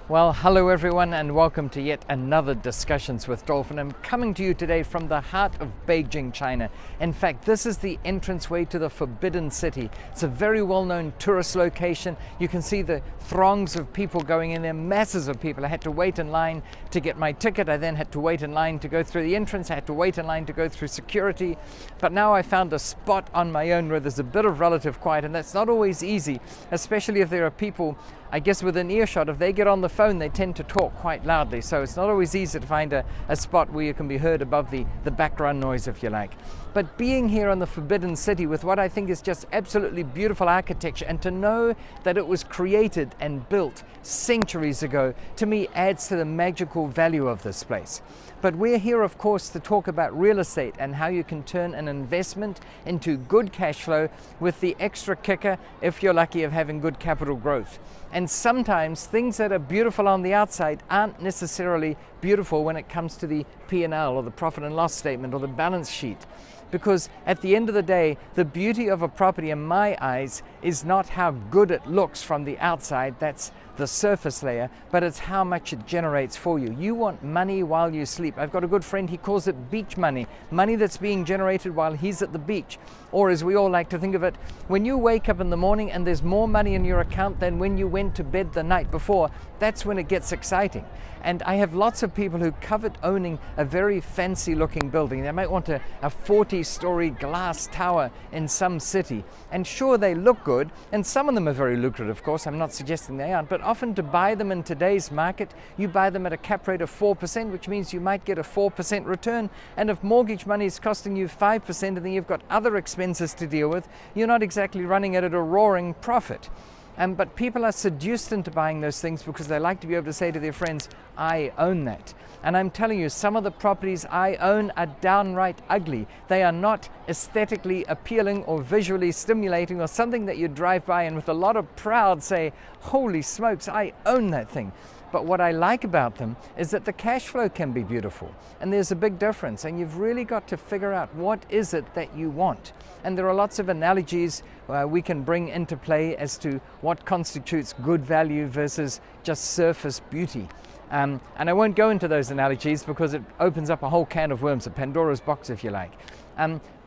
Well, hello everyone and welcome to yet another Discussions with Dolf, and I'm coming to you today from the heart of Beijing, China. In fact, this is the entranceway to the Forbidden City. It's a very well-known tourist location. You can see the throngs of people going in there, masses of people. I had to wait in line to get my ticket. I then had to wait in line to go through the entrance. I had to wait in line to go through security. But now I found a spot on my own where there's a bit of relative quiet, and that's not always easy, especially if there are people, I guess, within earshot. If they get on the phone, they tend to talk quite loudly, so it's not always easy to find a spot where you can be heard above the background noise, if you like. But being here in the Forbidden City with what I think is just absolutely beautiful architecture, and to know that it was created and built centuries ago, to me adds to the magical value of this place. But we're here, of course, to talk about real estate and how you can turn an investment into good cash flow with the extra kicker, if you're lucky, of having good capital growth. And sometimes things that are beautiful on the outside aren't necessarily beautiful when it comes to the P&L or the profit and loss statement or the balance sheet. Because at the end of the day, the beauty of a property in my eyes is not how good it looks from the outside, that's the surface layer, but it's how much it generates for you. You want money while you sleep. I've got a good friend, he calls it beach money, money that's being generated while he's at the beach. Or as we all like to think of it, when you wake up in the morning and there's more money in your account than when you went to bed the night before, that's when it gets exciting. And I have lots of people who covet owning a very fancy looking building. They might want a 40-story glass tower in some city. And sure, they look good, and some of them are very lucrative, of course. I'm not suggesting they aren't, but often to buy them in today's market, you buy them at a cap rate of 4%, which means you might get a 4% return. And if mortgage money is costing you 5% and then you've got other expenses to deal with, you're not exactly running it at a roaring profit. But people are seduced into buying those things because they like to be able to say to their friends, I own that. And I'm telling you, some of the properties I own are downright ugly. They are not aesthetically appealing or visually stimulating or something that you drive by and with a lot of pride say, holy smokes, I own that thing. But what I like about them is that the cash flow can be beautiful, and there's a big difference, and you've really got to figure out what is it that you want. And there are lots of analogies we can bring into play as to what constitutes good value versus just surface beauty. And I won't go into those analogies because it opens up a whole can of worms, a Pandora's box, if you like.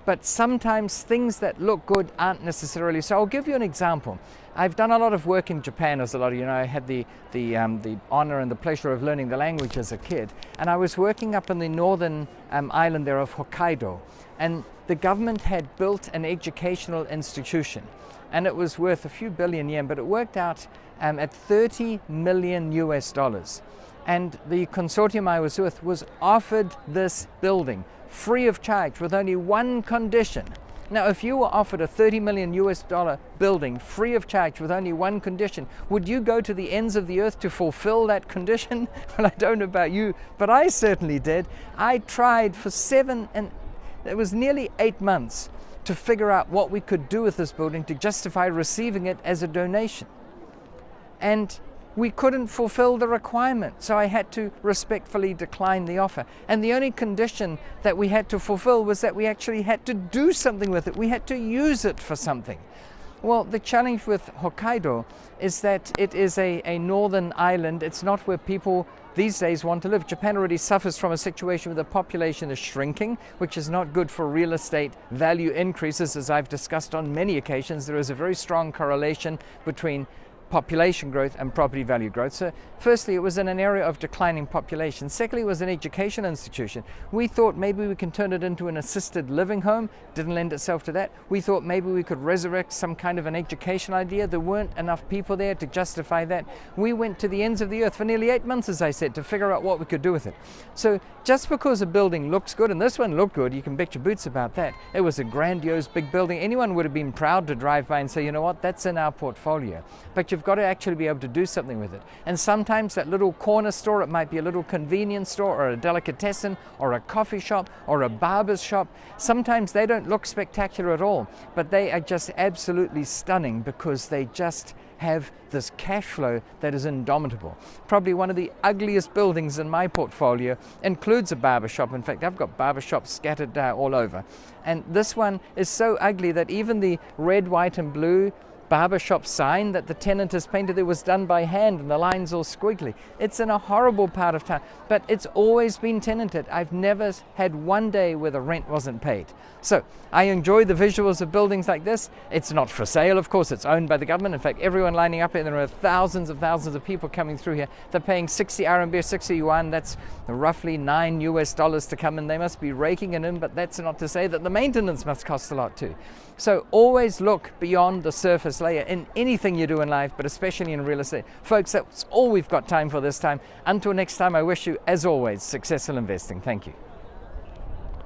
But sometimes things that look good aren't necessarily so. I'll give you an example. I've done a lot of work in Japan, as a lot of you know. I had the honor and the pleasure of learning the language as a kid. And I was working up in the northern island there of Hokkaido. And the government had built an educational institution. And it was worth a few billion yen, but it worked out at 30 million US dollars. And the consortium I was with was offered this building free of charge with only one condition. Now, if you were offered a 30 million US dollar building free of charge with only one condition, would you go to the ends of the earth to fulfill that condition? Well, I don't know about you, but I certainly did. I tried for it was nearly 8 months to figure out what we could do with this building to justify receiving it as a donation. And we couldn't fulfill the requirement, so I had to respectfully decline the offer. And the only condition that we had to fulfill was that we actually had to do something with it. We had to use it for something. Well, the challenge with Hokkaido is that it is a northern island. It's not where people these days want to live. Japan already suffers from a situation where the population is shrinking, which is not good for real estate value increases. As I've discussed on many occasions, there is a very strong correlation between population growth and property value growth. So firstly, it was in an area of declining population. Secondly, it was an education institution. We thought maybe we can turn it into an assisted living home. Didn't lend itself to that. We thought maybe we could resurrect some kind of an education idea. There weren't enough people there to justify that. We went to the ends of the earth for nearly 8 months, as I said, to figure out what we could do with it. So just because a building looks good, and this one looked good, you can bet your boots about that. It was a grandiose big building. Anyone would have been proud to drive by and say, you know what, that's in our portfolio. But you've got to actually be able to do something with it. And sometimes that little corner store, it might be a little convenience store or a delicatessen or a coffee shop or a barber's shop. Sometimes they don't look spectacular at all, but they are just absolutely stunning because they just have this cash flow that is indomitable. Probably one of the ugliest buildings in my portfolio includes a barber shop. In fact, I've got barber shops scattered all over. And this one is so ugly that even the red, white and blue barbershop sign that the tenant has painted there was done by hand and the line's all squiggly. It's in a horrible part of town, but it's always been tenanted. I've never had one day where the rent wasn't paid. So I enjoy the visuals of buildings like this. It's not for sale, of course, it's owned by the government. In fact, everyone lining up here, there are thousands of people coming through here. They're paying 60 RMB, 60 yuan, that's roughly $9 to come in. They must be raking it in, but that's not to say that the maintenance must cost a lot too. So always look beyond the surface layer in anything you do in life, but especially in real estate. Folks, that's all we've got time for this time. Until next time, I wish you, as always, successful investing. Thank you.